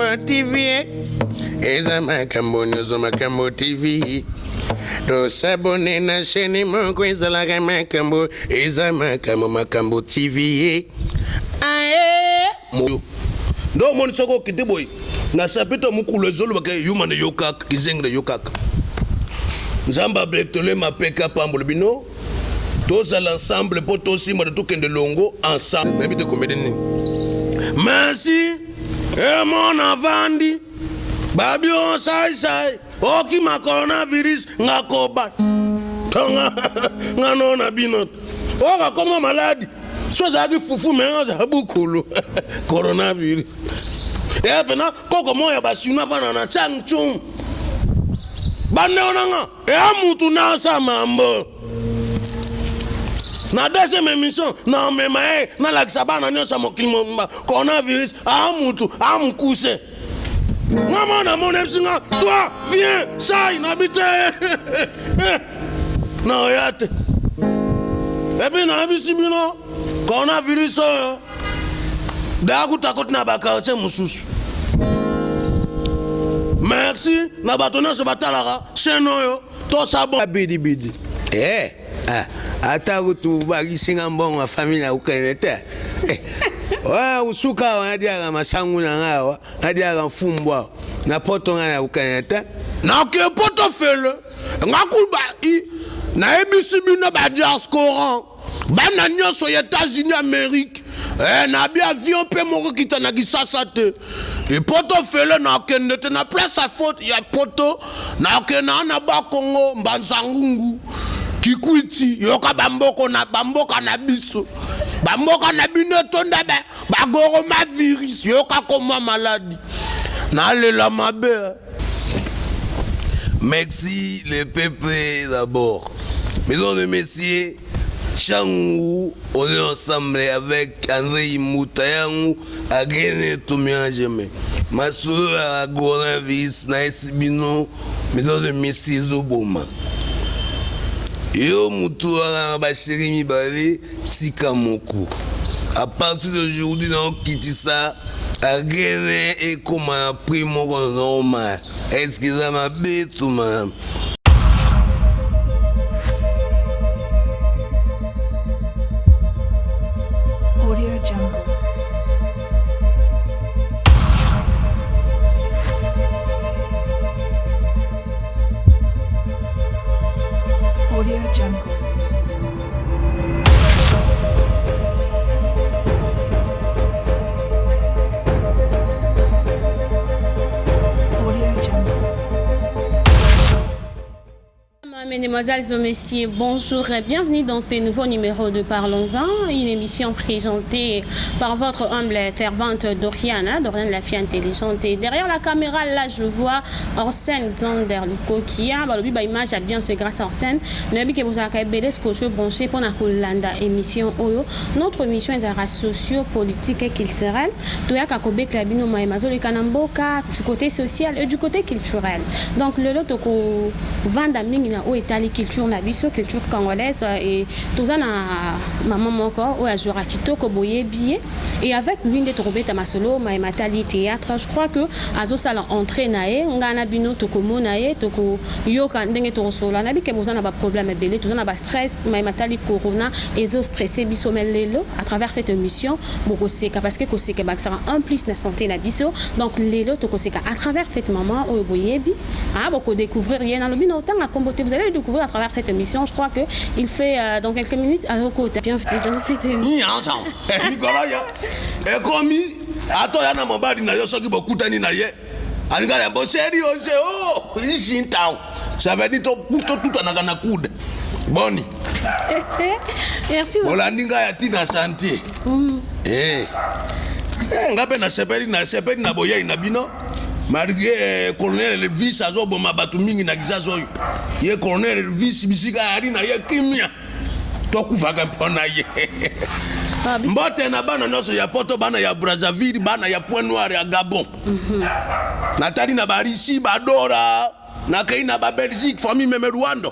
Makambo TV. Eza Makambo Nyozo Makambo TV. To s'abonner na chaîne Moko ezalaka Makambo. Eza Makambo Makambo TV. Aye. Ndo moni soko kitiboy. Na sapito mukulu zolo baka human yokak izengre yokak. Nzamba betole mapeka pambolo bino. Tous à l'ensemble pour tous de tout de longo ensemble. Même de comédie. Merci. Et mon avandi. Babio sai sai. Oki ma coronavirus ngakoba. Tonga ngano na binot. Oka comme malade. Soit qui foufou mais on a beaucoup coronavirus. Et maintenant koko moya basuna bana na changchung. Bande onanga. E amutu na sa mambo. Na deuxième émission, na memae, na la kisabana nyosa mokimo coronavirus, amutu, amukuse. Maman na mon epsinga, toi, viens, ça, n'habite. Na oyate. Et puis na bisibino, coronavirus, d'akuta kote na bakarche mususu. Merci, na batona se batalara, chenoyo, to sabon. Bidi bidi. Ata kutu bagisinga mbongo famille ya ukenete. Wa usuka wanadia masangu na ngawa, nadia mfumbwa na poto ngana ukenete. Na ke poto fele. Ngakuba I na ebisi bino ba diaspora. Bana nyoso ya États-Unis Amérique. Na bi avion pe moko kitana kisasa te. E poto fele na kenete na place à faute ya poto na kena na ba Congo mbanzangungu. Kikwiti yoka bamboko na biso bamboka na bino tonda ba coronavirus yoka comme maladie na lela mabe. Merci le peuple d'abord. Mesdames et messieurs, Changou, on est ensemble avec André Moutayangu, Agene Tomianjeme. Ma soeur a coronavirus na esibino, mesdames et messieurs Zoboma. Yo mutuara bashiri mibale tika moko. À partir d'aujourd'hui dans kitisa agene et comment primo normal. Est-ce que ça m'a bête ou madame? Audio Jungle. Audio Jungle. Audio Jungle. Mesdemoiselles et messieurs, bonjour et bienvenue dans ce nouveau numéro de Parlons Vin, une émission présentée par votre humble servante Doriane la fille intelligente. Et derrière la caméra, là, je vois Arsène Zander Luko qui a image à bien c'est grâce à Arsène. Le que vous avez belé ce que je branché pour la émission Oyo. Notre émission est à socio-politique et culturelle. Tout y a kakobé klabino maïmazo le kanamboka du côté social et du côté culturel. Donc le lot ko vanda mingina o etali culture na biso culture congolaise et tout ça na maman moko o ajora kitoko boye billet et avec lui de trobeta masolo matali théâtre. Je crois que azo sala entrée nae ngana bino to komona ye to ko yoka ndenge to sola na bi ke bozana ba problème belé tout ça na ba stress matali corona et zo stressé biso melelo à travers cette émission boko seka parce que ko seka ba ça en plus na santé na biso donc lelo to ko seka à travers cette maman o boyebi boko découvrir rien dans le bino tanga comboté vous allez le découvrir à travers cette émission. Je crois que il fait dans quelques minutes à Roko bienvenue dans cette émission. Nicolas ya ekomi ato ya na mobali na yo soki bokutani na ye alingala bo sérieux oh ici in town ça veut dire tout anaka coude boni merci bolandinga ya tina santé ngape na sepeli na boya ina bino malgré colonel Elvis azoboma batu mingi na kizazo oyo ye colonel Elvis bisika ari na ye kimia tokuvaka mpona ye mbote na bana nyonso ya poto bana ya Brazzaville bana ya Point Noir ya Gabon natali na barisi badora na kei na ba Belgique famille meme Rwanda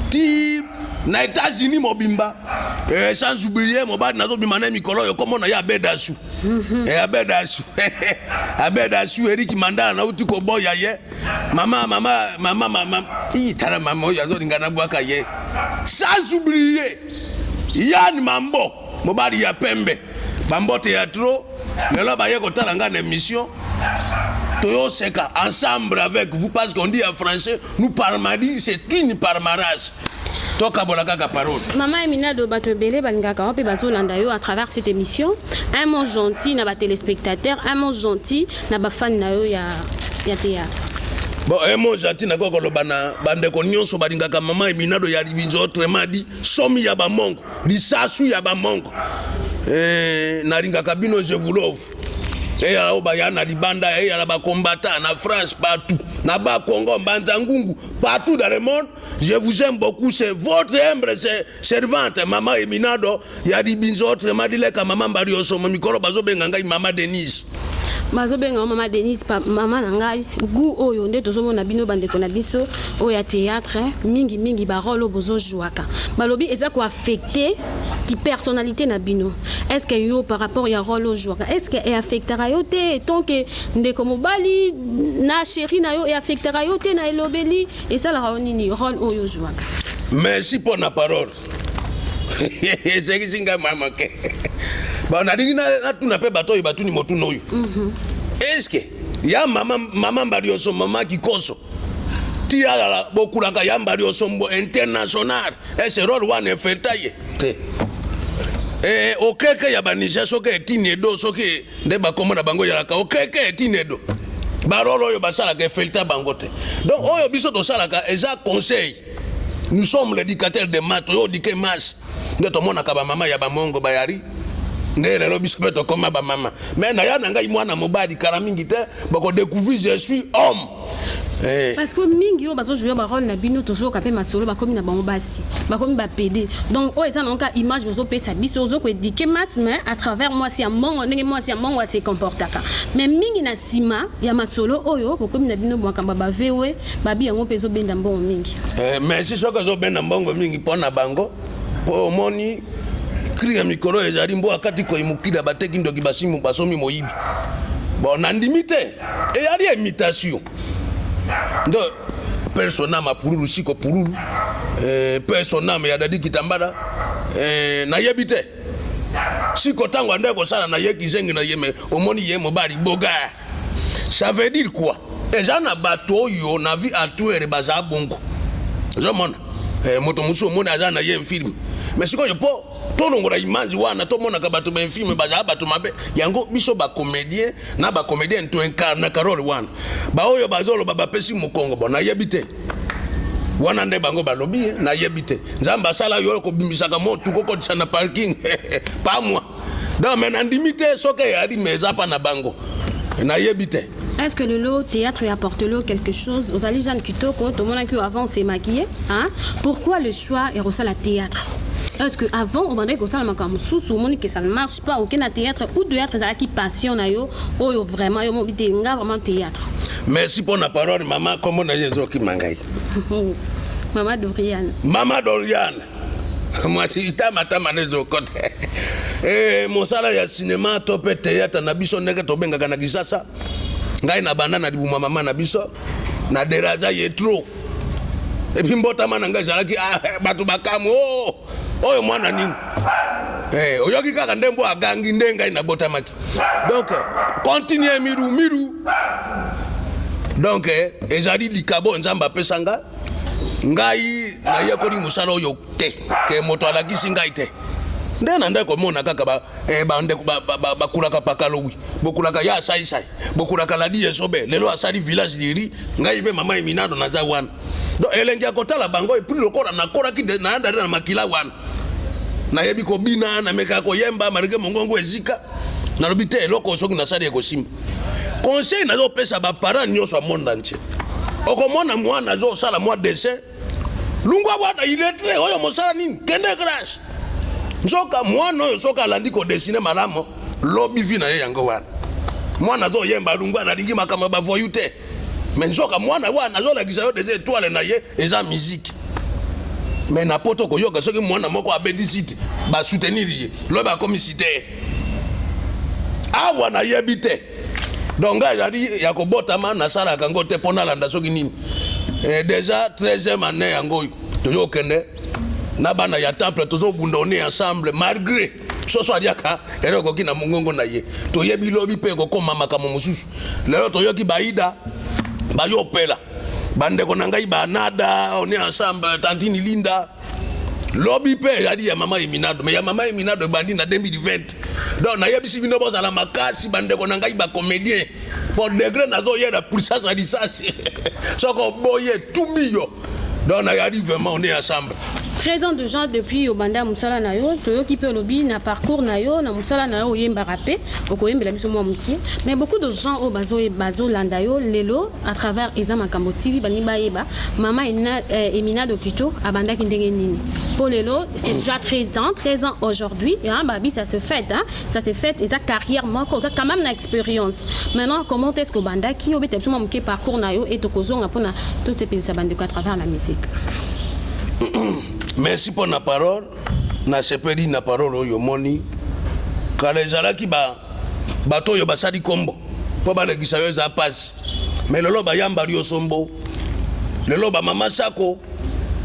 ti na États-Unis mobimba sans oublier mobali nazo bimana mikolo yo comme na ya bedasu abedasu abedasu Eric Mandala na uti ko boya ye mama itala mama yo azolingana bwaka ye sans oublier Yann Mambo mobali ya pembe Bambo Théâtre lelo ba ye ko tala ngana émission Toyo Seka ensemble avec vous parce qu'on dit en français nous parmadi c'est une parmarage. Toka bolaka ka parole. Maman Emina do bato belé balingaka pe bato landa yo à travers cette émission. Un mot gentil na ba téléspectateurs, un mot gentil na ba fan na yo ya théâtre. Bon, un mot gentil na ko lobana bande ko nyonso balingaka maman Emina do ya libinzo autrement dit somi ya ba mongo, lisasu ya ba mongo. Na lingaka bino je vous l'offre. Et ya obaya na libanda et ya ba combattant na France partout na ba Congo Mbanzangungu partout dans le monde. Je vous aime beaucoup, c'est votre humble servante maman Eminado ya di binzo autrement dit ka maman Bario Somo mikolo bazo benga ngai maman Denise. Mazo benga maman Denise pa maman ngai gu oyo nde tozomo na bino bande ko na biso oya théâtre mingi ba rôle bozo jouaka. Balobi eza ko affecter qui personnalité na bino. Est-ce que yo par rapport ya rôle jouaka est-ce que affectera yo te tant que ndeko mobali na chéri na yo et affectera yo te na elobeli et ça la raonini rôle oyo jouaka. Merci pour la parole. C'est qui singa mama ke. Ba na dingi na tuna pe bato ibatu ni motu noyo. Est-ce que ya mama Barioso mama Kikoso ti ala bokulaka ya Barioso mbo international et ce rôle one fetaye. Okeke ya banisha soke etinedo soke nde bakomona bango ya ka okeke etinedo. Barolo yo basala ke felta bangote. Donc oyo biso to salaka eza conseil. Nous sommes l'éducateur de maths yo dike mas. Nde to mona ka ba mama ya ba mongo bayari. Nde lelo biso peto koma ba mama. Mais na ya nanga mwana mobadi kala mingi te bako découvrir je suis homme. Parce que mingi yo bazo jouer ba rôle na bino toujours kapé masolo ba komi na bango basi ba komi ba PD donc o eza nonka image bozo pesa biso zo ko éduquer mas mais à travers moi si amongo ndenge moi si amongo se comportaka mais mingi na sima ya masolo oyo bo komi na bino bwakamba ba vewe ba bi yango peso benda mbongo mingi mais si soko zo benda mbongo mingi pona bango po moni kriya mikoro ezali mbo akati ko imukida bateki ndoki basimu basomi moyibi bon nandimite et yali imitation. Donc, personnama purulu siko purulu, personnama ya dadi kitambara, na yebite. Siko tango ande ko sala na yeki zengi na yeme, omoni ye mobali boga. Ça veut dire quoi? Ezana bato yo na vi atuere baza bongo. Zomona, moto muso mona azana ye film. Mais siko yo po tolongola image wana to mona ka bato ben film baza bato mabe yango biso ba comédien na ba comédien to incarne Carole wana ba oyo bazolo baba pesi mukongo bona yebite wana nde bango balobi na yebite nzamba sala yo ko bimisaka motu koko tsana parking pa moi donc maintenant ndimite soke ya di meza pa na bango na yebite. Est-ce que le théâtre apporte quelque chose aux gens qui toko tout le monde qui avant s'est maquillé hein? Pourquoi le choix est ressort la théâtre? Est-ce que avant on demandait que ça que ça ne marche pas aucun théâtre ou théâtre ça qui passionne yo oh vraiment yo mobité nga vraiment théâtre. Merci pour la parole maman comment on a yezo ki mangai. Maman Doriane. Maman Doriane. Moi si ta mata manezo kote. Mon sala ya cinéma topé théâtre na biso ndenge to benga kana kisasa. Ngai na banana di mama na biso na deraza ye trop. Et puis mbota mana ngai zalaki batu bakamu oyo mwana nini oyoki kaka ndembo agangi ndenga ina bota maki donc continuez miru donc ezali likabo nzamba pesanga ngai na yekoli musala oyo te ke moto alakisi ngai te ndena ndeko mona kaka ba ndeko ba kulaka pakalowi bokulaka ya sai bokulaka la die sobe lelo asali village diri ngai be mama Eminado na za wana donc elengia kotala bango et puis lokora na kora ki na anda na makila wana na yebi ko bina na meka ko yemba marike mongongo ezika na lobite eloko soki na sali eko simba conseil na zo pesa ba parents nyoso monde entier okomona mwana zo sala moi dessin lungwa bwana iletre oyo mosala nini kende grâce nzoka mwana oyo soka landi ko dessiner malamo lobi vi na ye yango wana mwana zo yemba lungwa na lingi makama ba voyute mais nzoka mwana wana zo la gisa yo des étoiles na ye eza musique mais na poto ko yoka soki mwana moko abedi site ba soutenir ye lo ba commissaire awa na yebite donc yadi ya ko botama na sala kango te pona landa soki nini déjà 13e année yango to yokende na bana ya temple tozo bundone ensemble malgré so so aliaka ere ko kina mongongo na ye to yebi lobi pe ko koma makamo mususu lelo to yoki baida ba yopela bande ko nangai banada on est ensemble tantini linda lobby pe yadi ya mama Eminado mais ya mama Eminado bandi na 2020 donc na yebi sibino boza la makasi bande ko nangai ba comédien pour degré nazo yeda pour ça ça soko boye tout bio donc na yadi vraiment on est ensemble 13 ans de gens depuis Obanda Musala Nayo, Toyo qui peut lobby na parcours Nayo, na Musala Nayo yemba rapé, okoyembe la biso momuki. Mais beaucoup de gens au bazo et bazo landayo lelo à travers Ezama Kambo TV bani baeba, Mama Eminado plutôt abanda kindenge nini. Pour lelo, c'est déjà 13 ans aujourd'hui et babi ça se fait ça se fait et sa carrière moko, ça quand même une expérience. Maintenant comment est-ce que Obanda qui obé biso momuki parcours Nayo et tokozonga pona tous ces pays bande à travers la musique. Merci pour la parole. Na sepeli na parole oyo moni. Kala ezalaki bato yo basali kombo. Po ba legisa yo za passe. Mais lelo ba yamba rio sombo. Lelo ba mama sako.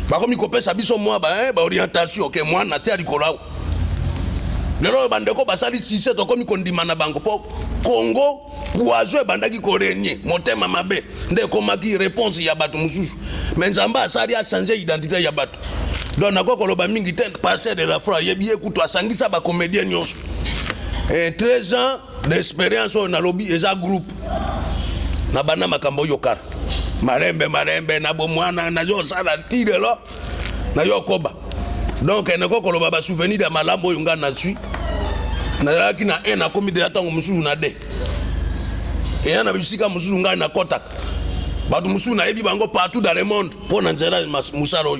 Ba komi kopesa biso mwa ba orientation ke mwana te alikola. Lelo bandeko basali sise to komi kondima na bango po Congo poazo bandaki ko renye motema mabe nde komaki réponse ya bato mususu. Mais nzamba asali a changer identité ya bato. Donc na koko loba mingi ten passer de la foi yebi ekuto asangisa ba comédien nyonso. 13 ans d'expérience na lobby eza groupe. Na bana makambo yokar. Marembe na bomwana na yo sala tirelo na yo koba. Donc na koko loba ba souvenir de malambo yunga na sui. Na laki na na komi de atango mususu na de. Et na bisika mususu nga na kotak. Batu mususu na yebi bango partout dans le monde pour na nzela musaro.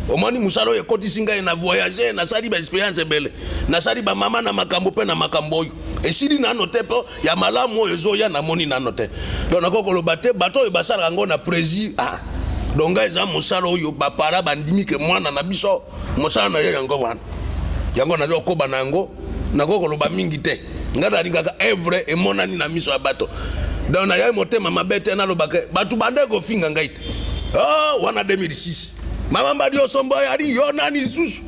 Omani musalo ye koti singa na voyager na sali ba experience belle na sali ba mama na makambo pe na makambo yo e sili na note po ya malamu ezo ya na moni na note donc na kokolo bate bato e basala ngo na prési donc eza musalo yo ba para bandimi ke mwana na biso musalo na ye yango wana yango na ko banango na kokolo ba mingi te ngada lingaka evre e monani na miso ya bato donc na ya motema mabete na lobake batu bandeko finga ngaite wana 2006 Mama Mbadio sombo yari yo nani susu.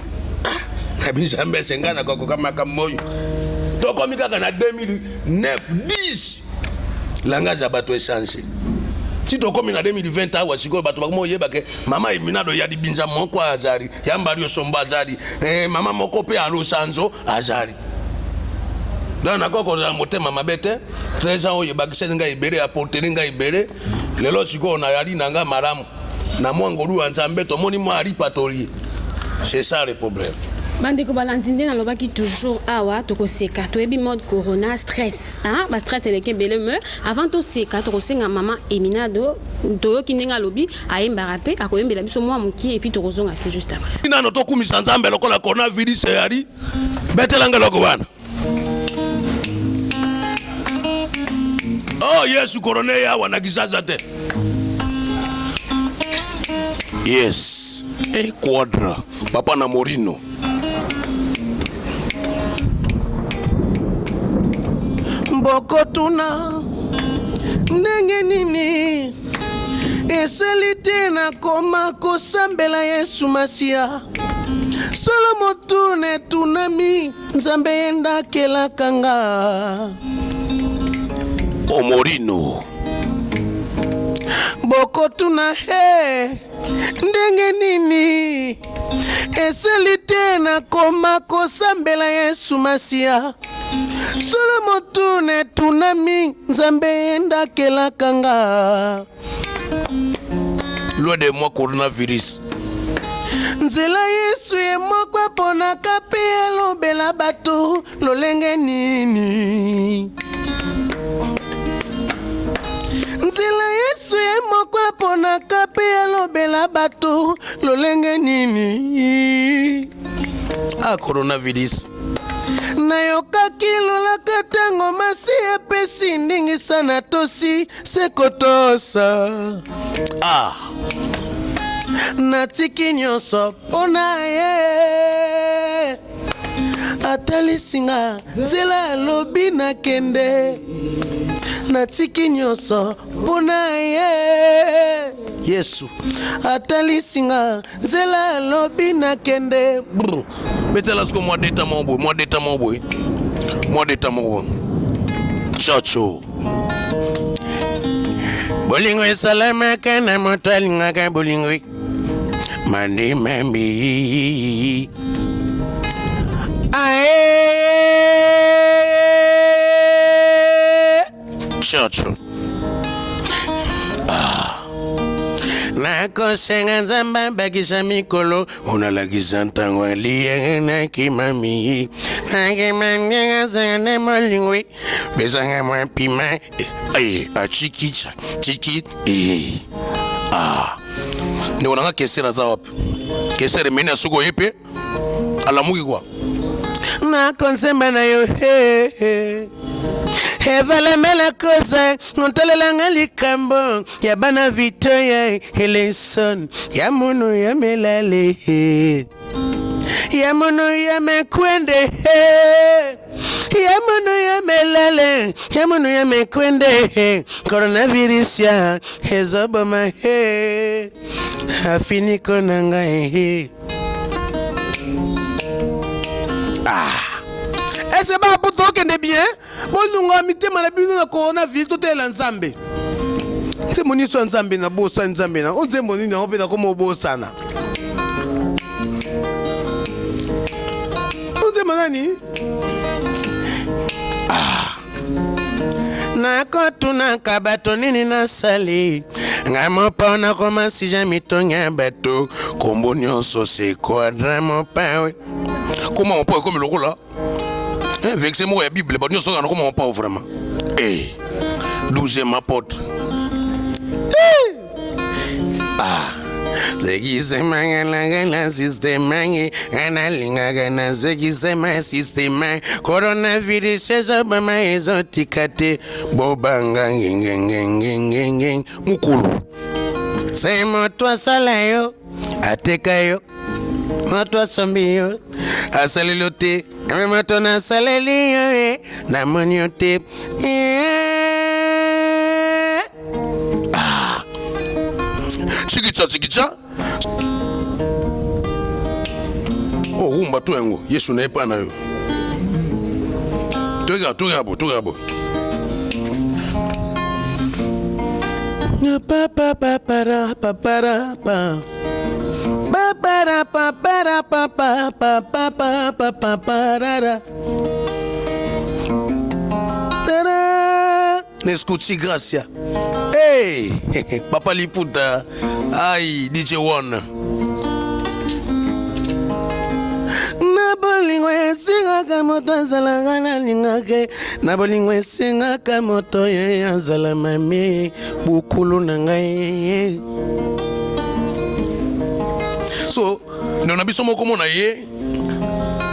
Na bizambe sengana kwa kama kamoyo. Toko mikaka na 2009 10. Langage ya bato échanger. Si toko mi na 2020 awa siko bato bakomo yeba ke mama Eminado yadi binza moko azari. Ya Mbadio sombo azari. Mama moko pe alo sanzo azari. Donc na koko za motema mabete 13 ans oyeba kisenga ibere apporter nga ibere. Lelo siko na yali nanga maramu. Na mwangolu anzambe to moni mo ari patolier. C'est ça le problème. Bandeko balantinde na lobaki toujours awa toko seka to ebi mode corona stress ba stress eleke bele me avant to seka to senga mama Eminado to kinenga lobi ayemba rapé akoyembela biso mwa muki et puis to kozonga tout juste après. Ina no to kumisa nzambe lokola coronavirus yari betelanga loko bana. Oh Yesu corona ya wana kizaza te. Yes, Quadra, Papa Namorino. Mboko tuna ndenge nini esalite na koma kosambela Yesu Masia solo motune tunami nzambe enda kelakanga Omorino Boko tuna ndenge nini esalite na koma kosambela Yesu Masia solo motune tunami nzambe enda kelakanga loin de moi coronavirus nzela Yesu ye moko pona kape elobela bato lolenge nini nzela Yesu ye moko pona kape elobela bato lolenge nini coronavirus nayokaki lolaka tango masi epesi ndingisa na tosi sekotosa natiki nyonso mpona ye atalisinga nzela alobi nakende natiki nyonso mpona ye Yesu atalisinga nzela alobi nakende betela siko moi d'état mon chacho bolingo esalamaka na moto alingaka bolingo mandi mambi ae chacho nakosenga nzamba bakisa mikolo unalakisa ntango aliyenaki mami nakimandianga molingwi besanga mwapima achikicha chiki ni wananga kesera za wapi kesere mena suko yepe alamuki kwa nakonsemba na yo evalemela koza ngontalelanga likambo ya bana Victoria Eleson ya munu ya melale ya munu ya mekwende ya munu ya melale ya munu ya mekwende coronavirus ya ezoboma afiniko nanga ese ba poto kende bien bolunga mitema na bino na coronavirus totela nzambe se moniso nzambe na bosa nzambe na onzembo nini na opena komo bosana onzembo nani nakotunaka bato nini nasali nga mopona komasija mitonya bato kombo nyonso sekoadra mopawe koma mopawe komi lokola vexe moko ya bible bato nyonso kana koma mopawe vraiment 12e apôtre zekisemangala sistemange analingaka na zekisema sistema coronavirus ezobama ezotika te bobanga ngengengengengeng mukulu se moto asala yo ateka yo moto asombi yo asaleli te ame moto nasaleli yo namoni yo te chikicha rumba tu yango Yesu na epa na yo togabo papa papara papara pa papara papara papa papa papa parara nescuti gracia papa liputa ai DJ One na bolingo esingaka moto azalaka nalingake na bolingo esingaka moto ye azala mami bukulu na ngai so nona biso moko mona ye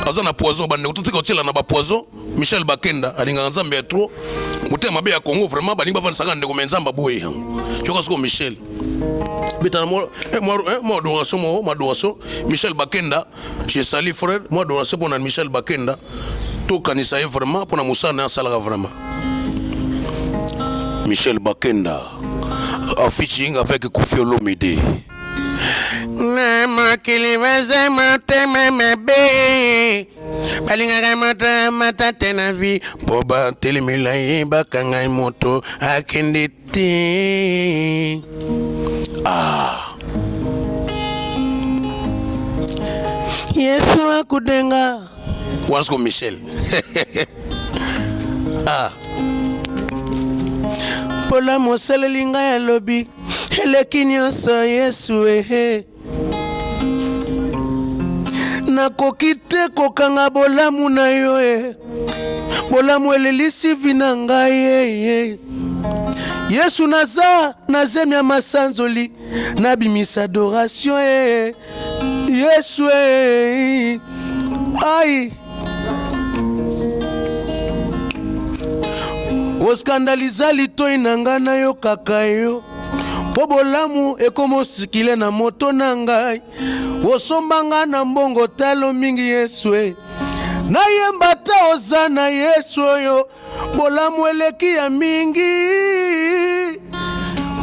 aza na poison bande kotika otela na ba poison Michel Bakenda alingaka nzambe ya trop mutema be ya Congo vraiment balinga bavanisaka ndeko menzamba boye yoka siko Michel betana mo adoration Michel Bakenda je sali frère moi adoration pour Michel Bakenda to kanisa ye vraiment pour na musana salaka vraiment Michel Bakenda a featuring avec Koffi Olomide na makili vaze motema mabe balingaka moto matate na vi mpo batelemela ye bakanga moto akende te Yesu akudenga wasko Michel pola mosaleli ngai alobi eleki nyonso Yesu nakoki te kokanga bolamu na yo bolamu elelisi vi na ngai Yesu naza na zemi ya masanzoli nabimisa adoration Yesu ai oskandaliza litoi na ngai na yo kaka yo po bolamu ekomosikile na moto na ngai osombanga na mbongo talo mingi Yesu nayemba ta oza na Yesu oyo bolamu eleki ya mingi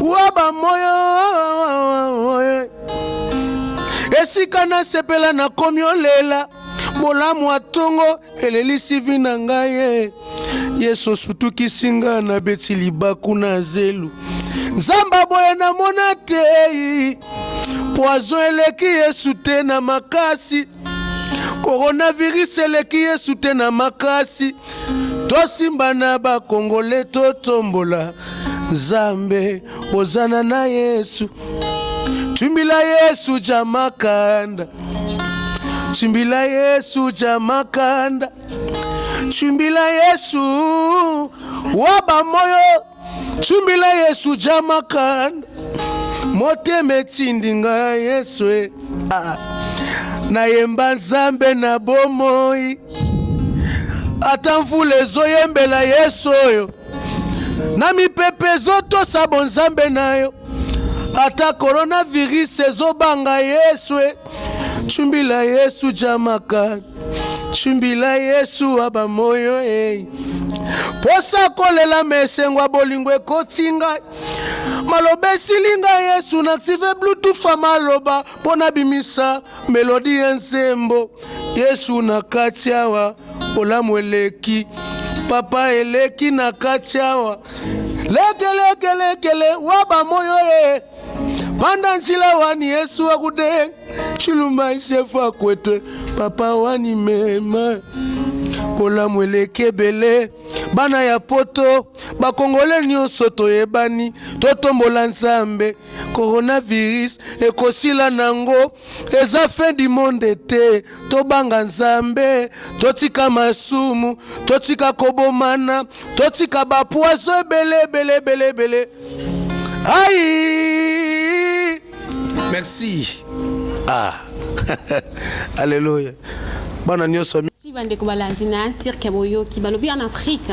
waba moyo esika na sepela na komi olela bolamu atongo elelisi vi na ngai Yesu sutukisi nga na beti libaku na zelu Nzamba boye na mona te poison eleki Yesu te na makasi coronavirus eleki Yesu te na makasi tosimba na bakongole totombola Nzambe ozana na Yesu Chimbila Yesu jamakanda Chimbila Yesu jamakanda Chimbila Yesu waba moyo Chimbila Yesu jamakanda Mote metindinga Yesu na yemba Nzambe na bomoi ata mvule zoyembela Yesu oyo na mipepe zoto sabo Nzambe nayo ata coronavirus ezobanga Yesu Chimbila Yesu jamakanda Chimbila Yesu aba moyo posa kolela mesengwa bolingwe kotinga malobe silinga Yesu na active bluetooth maloba pona bimisa melodi ensembo Yesu na katiawa olamu eleki papa eleki na katiawa lekele waba moyo panda nchila wani Yesu wakude chiluma shefa kwete papa wani mema olamu eleki bele bana ya poto bakongole nyonso toyebani totombola Nzambe coronavirus ekosila nango eza fin du monde te tobanga Nzambe totika masumu totika kobomana totika bapoiso bele aïe merci alléluia bana nyonso bandeko balandi na cirque boyo ki balobi en Afrique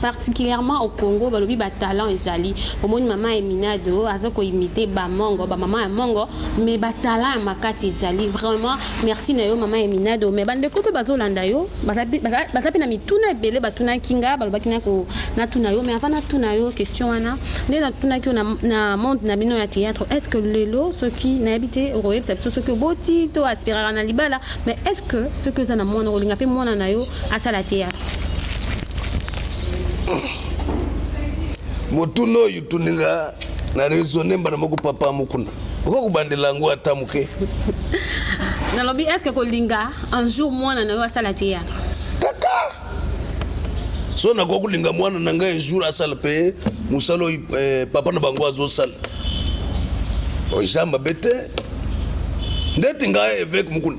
particulièrement au Congo balobi ba talent ezali omoni mama Eminado azoko imiter ba mongo ba mama ya mongo mais ba talent makasi ezali vraiment merci na yo mama Eminado mais bandeko pe bazolanda yo bazapi na mituna ebele batuna kinga balobaki na ko na tuna yo mais avant na tuna yo question wana ne na tuna ki na monde na bino ya théâtre est-ce que lelo ceux qui n'habité au royaume c'est ceux que boti to aspirer na libala mais est-ce que ceux que za na mona olinga pe mona na yo asa la théâtre Motuno yutuninga na raisonner mbana moko papa mukuna oko kubandela ngo atamuke nalobi est-ce que kolinga un jour mwana na yo asala théâtre kaka so na kokulinga mwana nanga un jour asala pe musalo papa na bango azosala ojamba bete ndeti nga évêque mukuna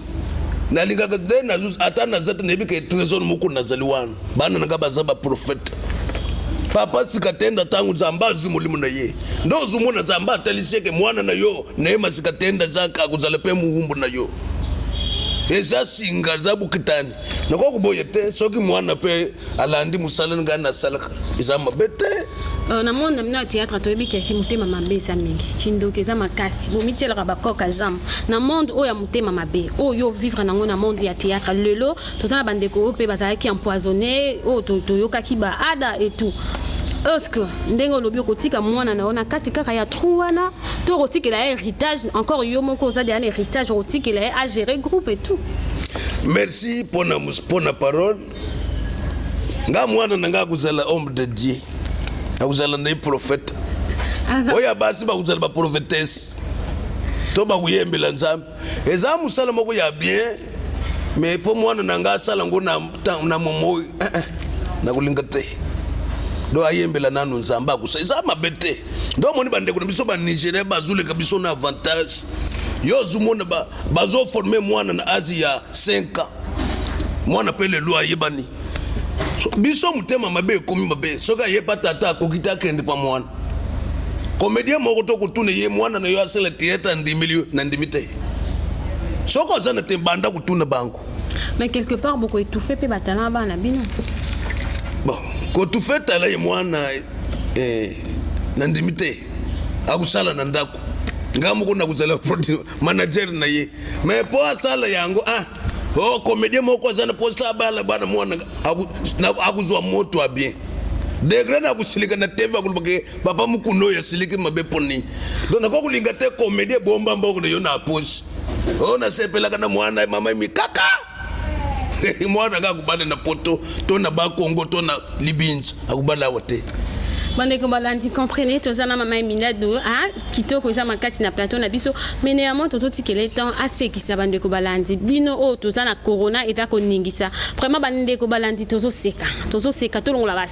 nalinga ka de na atana zata nebike trésor mukuna zaliwana bana nanga bazaba prophète papa sikatenda tangu Nzamba azimulimu na ye ndo zumuna Nzamba ataliseke mwana na yo neema sikatenda zaka kuzala pe muhumbu na yo eza singa zabu kitani na kwa kuboye te soki mwana pe alandi musala ngana salaka eza mabete na monde na théâtre toyebi ke mutema mabe sa mingi chindoke za makasi bomitela ba koka jam na monde oya mutema mabe oyo vivre nango na monde ya théâtre lelo totana bandeko pe bazalaki empoisonné o toyoka kiba ada et tout est-ce que ndengo lobi kotika mwana naona kati kaka ya truana to rotikela héritage encore yo moko za de héritage rotikela a gérer groupe et tout merci pour la parole nga mwana nanga kuzala homme de Dieu akuzala na prophète oya basi ba kuzala ba prophétesse to ba kuyembela Nzambe eza musala moko ya bien mais pour mwana nanga sala ngo na momo na kulingate do ayembela nanu Nzambe akusa eza mabete ndo moni bandeko na biso ba Nigeria bazule kabiso na avantage yo zumona bazo former mwana na Asia 5 ans mwana pele loi yebani biso mutema mabe komi mabe soka ye patata kokita kende pa mwana comédien moko to kutune ye mwana na yo asela théâtre ndimilio na ndimite soko zana tembanda kutuna banko mais quelque part beaucoup étouffé pe batala bana bino bon ko tu fait tala ye mwana na ndimite akusala na ndako ngamu kuna kuzala manager na ye me po asala yango comédien moko zana po sabala bana mwana akuzwa moto a bien degré na kusilika na TV akulubake papa mukuno ya siliki mabeponi donc nako kulinga te comédien bomba mboko yo na poche ona sepela kana mwana mama mikaka mwana akubala na poto to na bakongo to na libinza akubala wote. Bandeko balandi comprenez tozana mama Eminado kitoko za makati na plateau na biso mais néanmoins toto tikele temps asekisa bandeko balandi bino o tozana corona eta ko ningisa vraiment bandeko balandi tozo seka to longola ba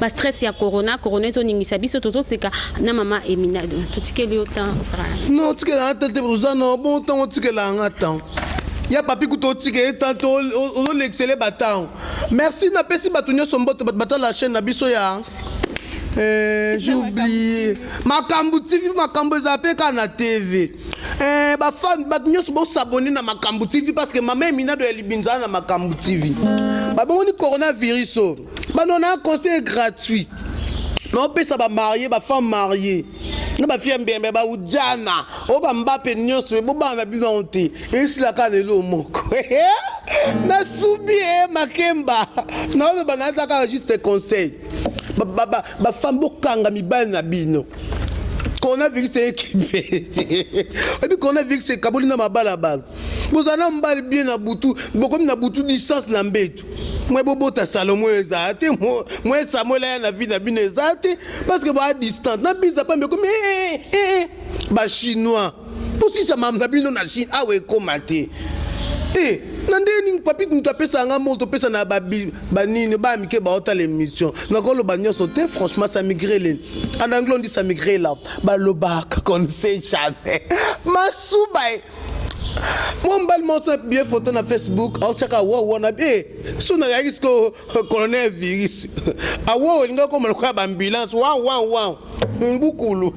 stress ya corona to ningisa biso tozo seka na mama Eminado to tikele o temps osara non tikela atete tozana bon temps tikela ngata ya papi kuto tike tanto o l'exceller batang merci na pesi batunyo somboto bata la chaîne na biso ya j'ai oublié Makambu TV Makambu zapeka na TV ba fan ba nyoso bo s'abonner na Makambu TV parce que maman Eminado ya libinza na Makambu TV ba boni coronavirus ba non un conseil gratuit non pesa ba marié ba femme mariée na ba fille mbembe ba ujana o ba Mbappé nyoso bo ba na bizonte et si la kana lo moko na subi makemba non ba na taka juste conseil ba femme bokanga mibali na bino coronavirus équipe et puis coronavirus c'est kaboli na mabala bala bozana mbali bien na butu bokomi na butu distance na mbetu moi bobota Salomo ezate moi Samuel ya na vie na bino ezate parce que ba distance na biza pa mekomi ba chinois posi sa mam na bino na Chine awe komate nandeni papi mutapesa nga moto pesa na banini ba mike ba ota l'émission nakolo banyo sauter franchement ça migrer en anglais on dit ça migrer là ba loba qu'on sait jamais masuba mon bal montre bien photo na Facebook au chaka wa na suna ya isko coronavirus awo linga ko malko ba ambulance wa mbukulu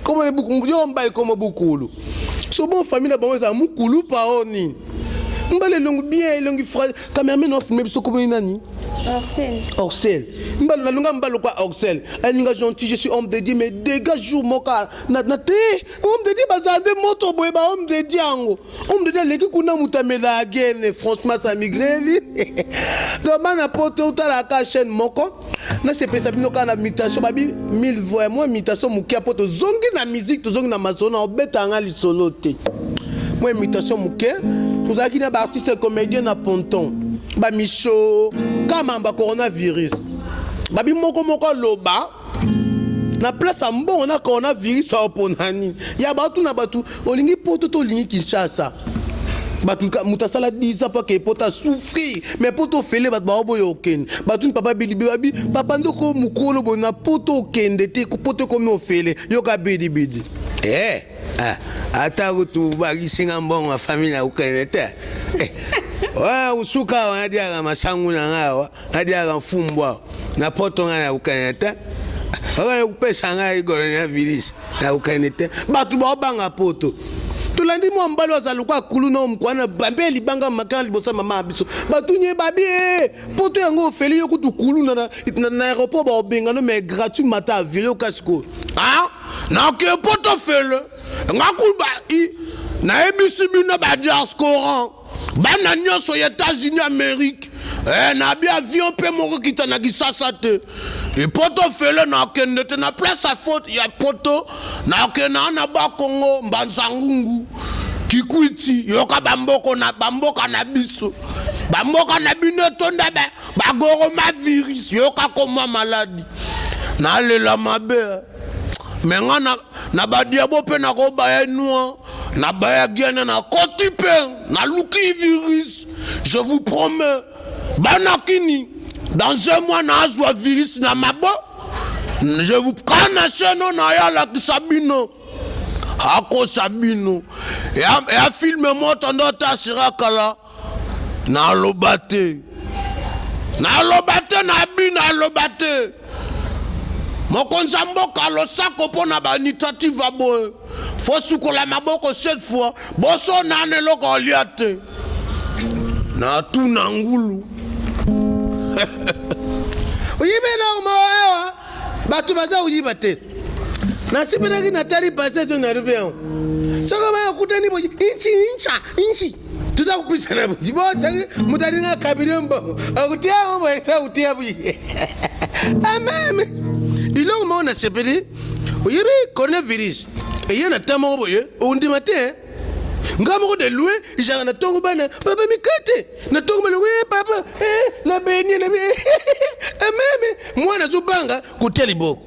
comme mbukulu yo mbai comme mbukulu so bon famille na bango za mukulu pa oni mbale longu bien longu frère cameraman of me biso comme nani Orcel mbale na longa mbale quoi Orcel alinga gentil je suis homme de Dieu mais dégage jour moka na te homme de Dieu bazande moto boy ba homme de Dieu ango homme de Dieu leki kuna mutamela again franchement ça migreli donc bana poto utala ka chaîne moko na se pesa bino kana mitation babi 1000 voix moi mitation mukia poto zongi na musique to zongi na mazona obetanga lisolo te moi imitation muke tozaki na ba artiste comédien na ponton ba micho kama ba coronavirus babi moko loba na place a mbongo na coronavirus oponani ya batu na batu olingi poto to lingi Kinshasa batu mutasala 10 ans pas que poto souffrir mais poto fele batu ba boyo ken batu papa bilibi babi papa ndoko mukolo bona poto kende te ko poto komi ofele yoka bidi ata kutu bagisinga mbongo wa famille na ukenete wa usuka wanadia masangu na ngawa nadia mfumbwa na poto ngana ukenete wala kupesa ngai coronavirus na ukenete batu ba banga poto tulandi mo mbalo azalukwa kulu no mkwana bambe libanga makana libosa mama biso batunye babi poto yango ofeli yo kutu kulu na aéroport ba obenga no mais gratuit mata avion kasko na ke poto fele ngakuba na ebisi bino ba diaspora bana nyoso ya États-Unis Amérique na bi avion pe moko kitana kisasa te e poto fele na kende te na place à faute ya poto na kena na ba Congo mbanzangungu kikwiti yoka bamboko na biso bamboka na bino tonda ba coronavirus yoka koma maladi na lela mabe menga na badiabo pe na ko baya noa na baya giana na koti pe na luki virus je vous promets banakini dans un mois na azwa virus na mabo je vous prends na chaîne na ya la Sabino ako Sabino et a filme moi tandota sirakala na lobate na lobate mokonza mboka losako pona ba initiative abo faut sukola maboko cette fois boso nane loko liate na tuna ngulu uyibe na umawa batu baza uyiba te Na sipiraki na tari pase to na rubeo. Saka ba kutani boji inchi. Tuza kupisa na boji bo saka mutari nga kabirembo. Akutia mo eta utia boji. Ameme. Ilongo mo na sepeli. Oyebi coronavirus. Eye na tamo boye undi mate. Ngamo ko de loué janga na tongo bana papa mikate na tongo bana we papa na benye na ameme mwana zubanga kuteli boko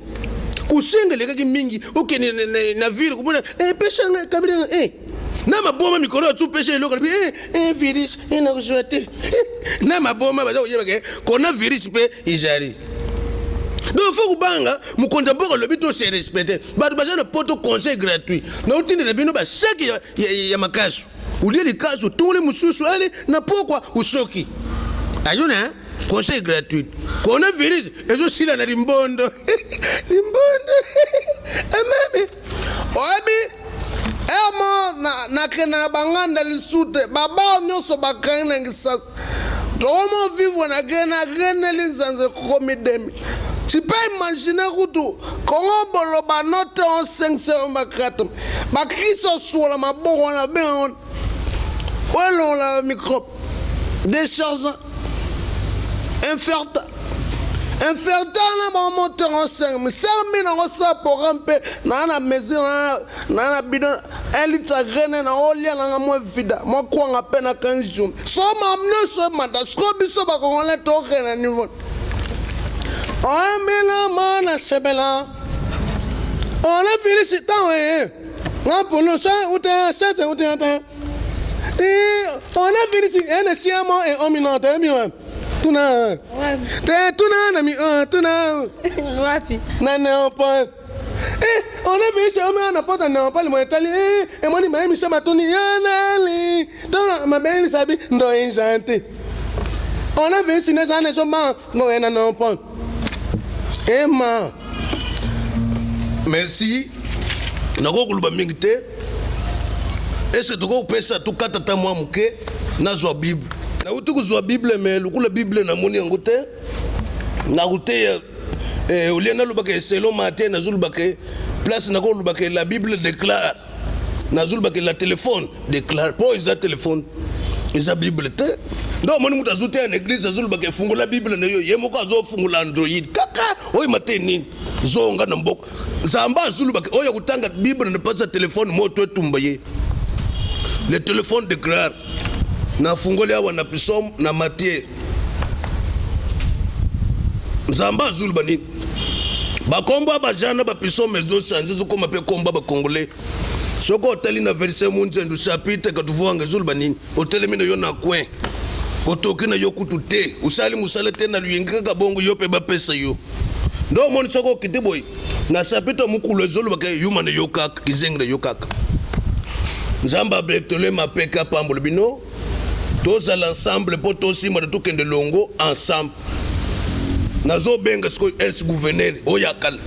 kusengele kaki mingi ukeni na vile kumuna pesha kabila na maboma mikoro tu pesha lokal virus ina kuswate na maboma baza kuyeba ke kona virus pe ijari donc faut kubanga mukonda mboko lobi to se respecter batu bazana poto conseil gratuit na utindele bino ba chèque ya makasu ulie likasu tungule mususu ale na pokwa usoki ayuna conseil gratuit kona virus ezo sila na limbondo limbondo amame obi emo na kena banganda lisute baba nyoso bakana ngisasa domo vivre na gena linzanze komidemi. Tu peux imaginer que Congo boloba note en 500 4 ma crise sur la ma bon on a bien on la microbe décharge infertile na ba moteur en 5 mais ça mais na ça pour ramper na maison na bidon 1 litre graine na olia na mo vida mo kwa ngape na 15 jours so mamne so manda so biso ba ko le to na niveau. Amela mana sebela. On a fini ce temps on pour nous ça on a fini ce siamo et ominante mieux. Tuna. Tuna na mi tuna. Wapi? Na pas. On a vu ça on a pas na pas le montali et moi ni même ça matoni yanali. Tuna ma belle sabi ndo injante. On a vu si les années sont non non pas. Emma. Merci. Nako kuluba mingi te. Est-ce que tu pesa tu kata ta mwa muke na zo Bible. Na utu kuzwa Bible me lukula Bible na moni ngote. Na gote oliena lubake selon Matthieu na zulubake place nako lubake la Bible déclare. Na zulubake la téléphone déclare. Po isa téléphone. Isa Bible te. Ndo moni mutazute en église azulubake fungula Bible na yo yemoko azo fungula Android. Kaka oyi mateni zonga na mboko. Zamba azulubake oya kutanga Bible na pasa téléphone moto etumbaye. Le téléphone déclare. Na fungole awa na pisom na Matthieu. Zamba azulubani. Ba komba ba jana ba pisom ezo sanze zo koma pe komba ba congolais. Soko otali na verset munze ndu chapitre ka tuvuanga zulubani. Otele mino yo na coin. Kotoki na yo kutute usali musale tena luyinga ka bongo yo pe ba pesa yo. Ndo moni soko kitiboy na chapitre mukulu ezolu baka human yokak kizengre yokak. Nzamba Bektole ma peka pambo bino. Tous à l'ensemble pour tous si ma tout kende longo ensemble. Nazo benga sko els gouverneur oyakal.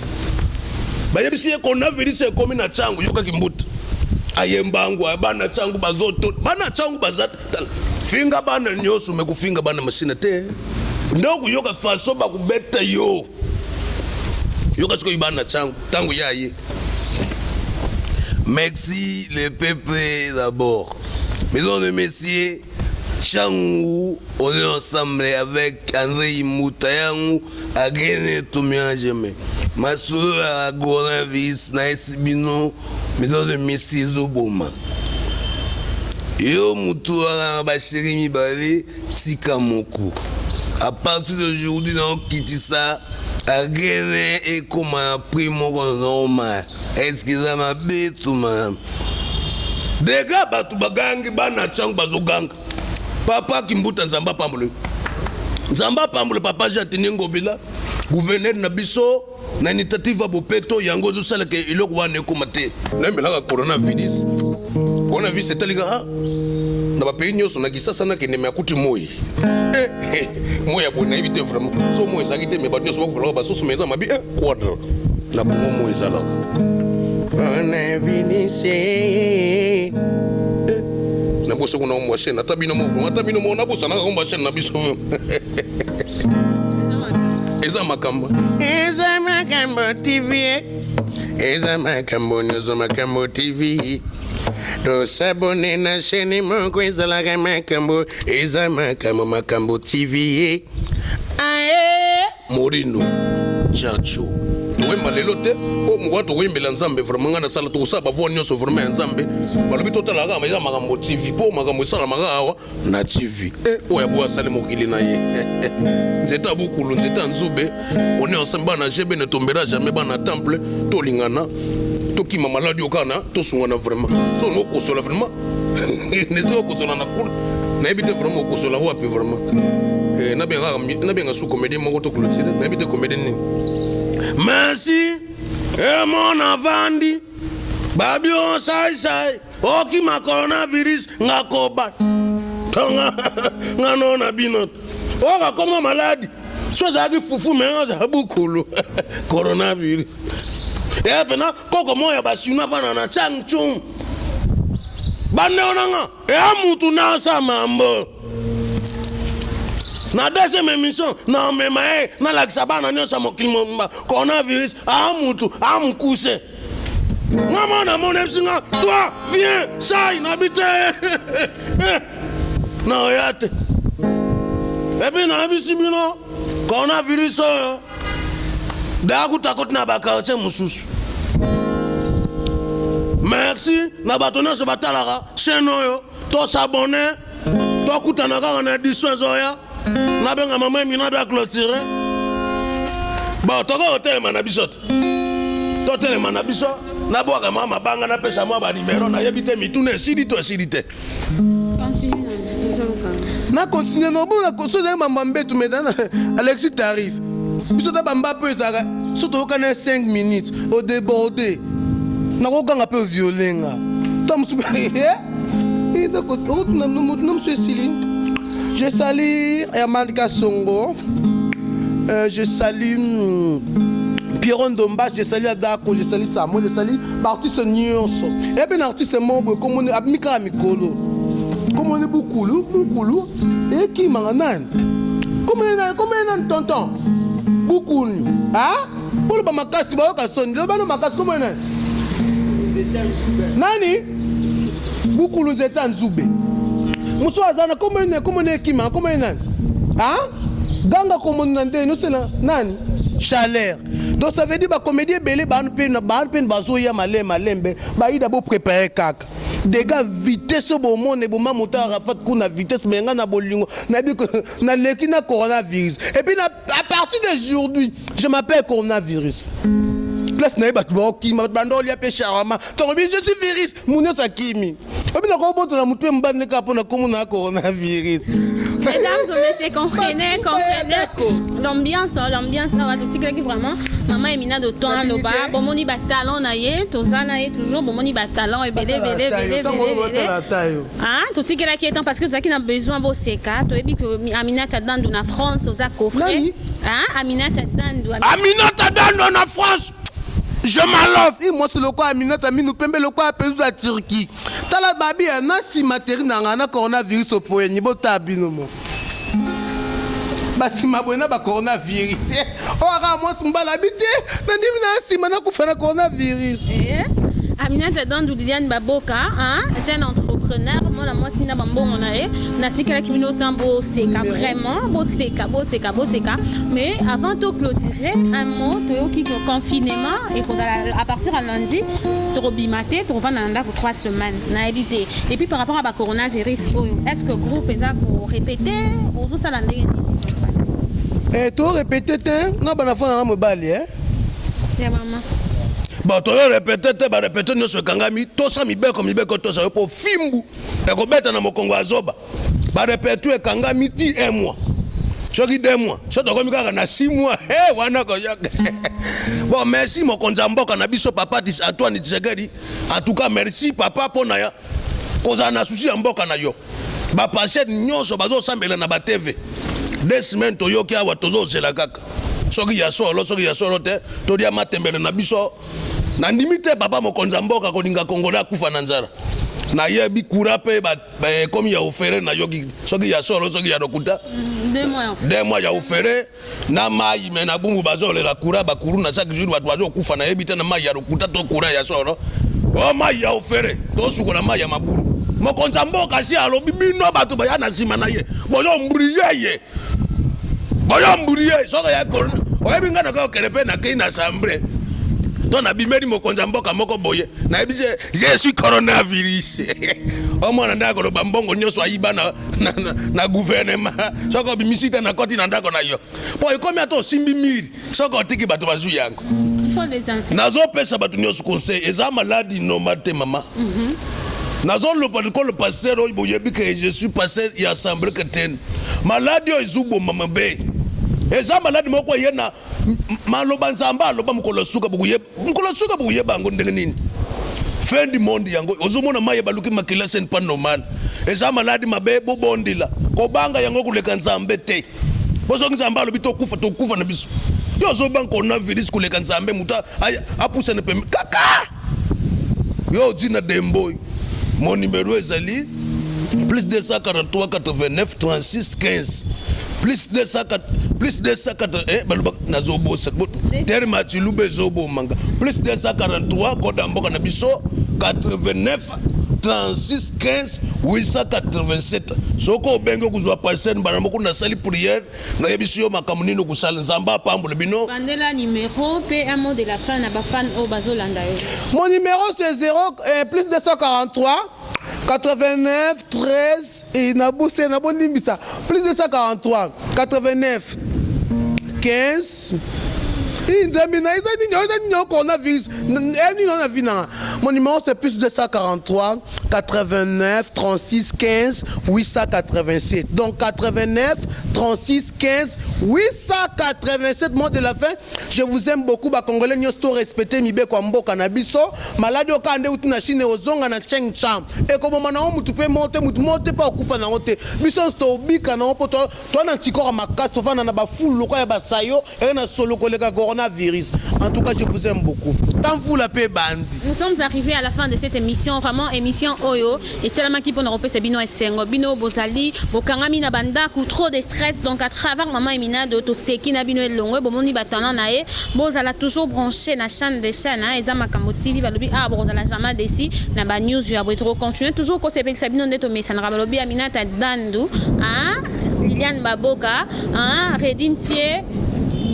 Bayebisi ko na virus komi na changu yoka kimbuta. Ayembangu bana changu bazoto bana changu bazat finga bana nyosu mekufinga bana masina te. Ndoku yoka faso ba kubeta yo. Yoka sko ibana changu tangu yaye. Merci le peuple d'abord. Mesdames et messieurs, Changou, on est ensemble avec André Moutayangu, à Guéné Toumianjeme. Ma soeur à coronavirus, Naïs Bino, mesdames et messieurs, Zoboma. Yo Moutoua, Bachiri Mibale, Tikamoku. À partir d'aujourd'hui, on quitte ça. À Guéné et comme un primo normal. Est-ce que ça m'a bête ou madame? Des gars, batu bagangi, bana chang bazogang. Papa Kimbuta Nzamba Pambule. Nzamba Pambule, papa Jatini Ngobila. Gouverneur Nabiso, na initiative Bopeto, yango zo sala ke iloko wane komate. Nembe la coronavirus. Coronavirus c'est taliga. Na ba pays nyoso na kisasa na kene makuti moyi. Moya bona éviter vraiment. So moyi zakite me ba nyoso ba kufala ba soso meza mabi quadre. Na bongo moyi sala. Coronavirus. Na boso kuna mwa chaîne atabino mo na boso na komba chaîne na biso. Eza makamba TV. eza makambo nyonso makambo TV tosabone na chaîne moko ezalaka makambo eza makambo makambo TV aye Morino Chacho wemba lelo te o watu wembela nzambe vraiment ngana sala to saba vo nyonso vraiment nzambe balobi totala kama eza makambo TV po makambo sala magawa na TV oya bo asale mokili na ye nzeta bukulu nzeta nzube on est ensemble bana jebe ne tombera jamais bana temple to lingana to kima maladi okana to sungana vraiment so no kosola vraiment ne zo kosola na cour na ebite vraiment kosola wapi vraiment na benga su comédie moko to clôturer na ebite comédie ni. Merci, et mon avandi, babio sai sai, oki ma coronavirus nga koba, tonga nga nona binot, oka koma maladi, so zaki fufu menga za bukulu, coronavirus. Et pena koko moya basuna fana na changchung, bande onanga, e amutu na sa mambo. Na deuxième émission na memae na laksabana nyonso mokilimo coronavirus amutu amukuse ngama na mon epsinga toi viens sai na bite na oyate ebi na bisibino coronavirus oyo da kutakoti na bakartie mususu. Merci na bato nyonso batalaka chaîne oyo to s'abonner to kutana kaka na édition zoya na benga mama mina da clôturer ba toko hotel manabisote to tele manabiso na boka mama banga na pesa mo ba numéro na yebite mitune sidito sidite na continue no bona kosoza mama mbetu medana Alexis tarif biso ta bamba peu ça surtout quand 5 minutes au déborder na ko ganga peu violenga tam super et donc nous monsieur Céline. Je salue Herman Songo, je salue Pierron Domba, je salue Adako, je salue Samo, je salue l'artiste Nyonso. Et bien l'artiste membre, comme on est Mika Mikolo, comme on est beaucoup, et qui m'en a. Comme on est tonton, beaucoup. Hein? Pour le Bamakas, il va y avoir son, le Bamakas, comment on est? Nani? Beaucoup nous étaient en Zoubé. Moussa Azana, comment on est Kima, comment on est? Hein? Ganga, comment on est? Nous, c'est là. Nani? Chaleur. Donc, ça veut dire que la comédie belé, ban pen bazoya malembe, bah, il a beau préparer kaka. Des gars, vitesse au bon monde, et bon, maman, Rafat, qu'on a vitesse, mais on a bolingo, on a dit que on a l'équina coronavirus. Et puis, à partir d'aujourd'hui, je m'appelle coronavirus. Place na batbo ki ma bando lia pe charama to bi je suis virus munyo sakimi obi na ko boto na mutu mbane ka pona komo na coronavirus. Mesdames et messieurs, comprenez l'ambiance va tout qui vraiment maman Emina de temps loba bon moni ba talent na ye tozana ye toujours bon moni ba talent et belé hein tout qui là qui est parce que vous qui a besoin bo seka to ebi que Amina ta dandu na France oza coffret hein Amina ta dandu na France. Je m'allofe. Et moi, c'est le quoi, Aminata, nous pembe le quoi, à la Turquie. Tala babi, na si matériel na coronavirus au point, ni bo tabino mo. Ba si ma bona ba coronavirus. Oh, ara moi, tu m'bala habité. Nandi na si mana ko fera coronavirus. Aminata Dandou Liliane Baboka, hein, jeune entrepreneur, moi si na bambo on a na tikala ki mino tambo seka vraiment, bo seka. Mais avant de clôturer un mot to ki confinement et à partir de lundi, tu rebimaté, tu revends dans pour 3 semaines, na évité. Et puis par rapport à la coronavirus, est-ce que groupe est pour répéter ou tout ça l'année? Tu répéter na bana fa na mo bali Ya maman. Bon, tu répéter nous ce kangami, tout ça mi beko tout ça pour fimbu. Et ko beta na mokongo azoba. Ba répéter kangami ti 1 mois. Choki 2 mois. So to ko mi kaka na 6 mois. Wana ko yak. Bon, merci mon konzamboka na biso papa dis Antoine Tsegedi. En tout cas, merci papa pona ya. Koza na souci mboka na yo. Ba passer nyonso bazo sambela na ba TV. 2 semaines to yoki awa tozo zela kaka. Soki ya solo te to dia matembele na biso na limite papa mokonza mboka kolinga kongola kufa na nzara na yebi kura pe comme ya ofere na yogi soki ya solo soki ya dokuta 2 mois ya ofere na mai me na bumbu bazole la kura ba kuru na chaque jour watu bazo kufa na yebi tena mai ya dokuta to kura ya solo o mai ya ofere to sukola mai ya maburu mokonza mboka si alobi bino bato ba ya na sima na ye boyo mbriye soka ya corona oyebi ngana ka kerepe na kina chambre ton abimeli mokonza mboka moko boye na ebije je suis coronavirus omona ndako lo bambongo nyoso ayiba na gouvernement soko bimisita na koti na ndako na yo boy komi ato simbi miri soko tiki bato bazu yango nazo pesa bato nyoso conseil eza maladi no mate mama nazo le pasteur boyebi que je suis pasteur ya assemblée que ten maladi o izubo mama be eza maladi moko yena maloba nzamba aloba mukolo suka buye bango ndenge nini fin du monde yango ozomona maye baluki makila sen pas normal eza maladi mabe bobondila ko banga yango kuleka nzambe te bozo nzamba alobi to kufa na biso yo zo banko na virus kuleka nzambe muta apusa ne pem kaka yo dina demboy mon numéro ezali plus 243 89 36 15 plus 240 nazobosa terme chilube zobo manga plus 243 koda mboka na biso 89 36 15 887 soko bengo kuzwa passer bana moko na sali prière na yebisio makamunino kusala nzamba pambole bino bandela numéro pe un mot de la fin na ba fan o bazolanda yo. Mon numéro c'est 0 plus 243 89 13 et naboussé nabonimbisa plus 243 89 15 mon numéro c'est plus 243 89 36 15 887 donc 89 36 15 887 mot de la fin. Je vous aime beaucoup ba congolais nyosto respecter mibe kwa mboka na biso maladi okande uti na Chine ozonga na Cheng Cham e ko bomana o mutu pe monte pa okufa na ote biso sto bika na opoto to na tikora makato fana na ba fulu ko ya basayo e na solo koleka coronavirus. En tout cas, je vous aime beaucoup. Tant vous la paix bandi. Nous sommes arrivés à la fin de cette émission, vraiment émission Oyo. Et c'est la qui pour nous repérer Bino et Sengo, Bino Bozali, Bokangami na banda, coup trop de stress. Donc à travers maman Emina de Toseki na Bino et Longo, Bomoni Batana nae, Bozala toujours branché na chaîne des chaînes, hein, Ezama Kamoti, Valobi, ah Bozala jamais desi, na ba news you abritro continuer toujours qu'on s'appelle Sabino Neto Messan Rabalobi Amina Dandu, hein, Liliane Baboka, hein, Redintier.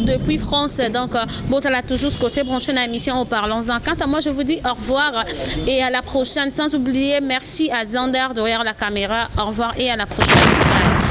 Depuis France, donc bon, ça l'a toujours côté branché dans l'émission en parlant-en. Quant à moi, je vous dis au revoir et à la prochaine. Sans oublier, merci à Zander derrière la caméra. Au revoir et à la prochaine. Bye.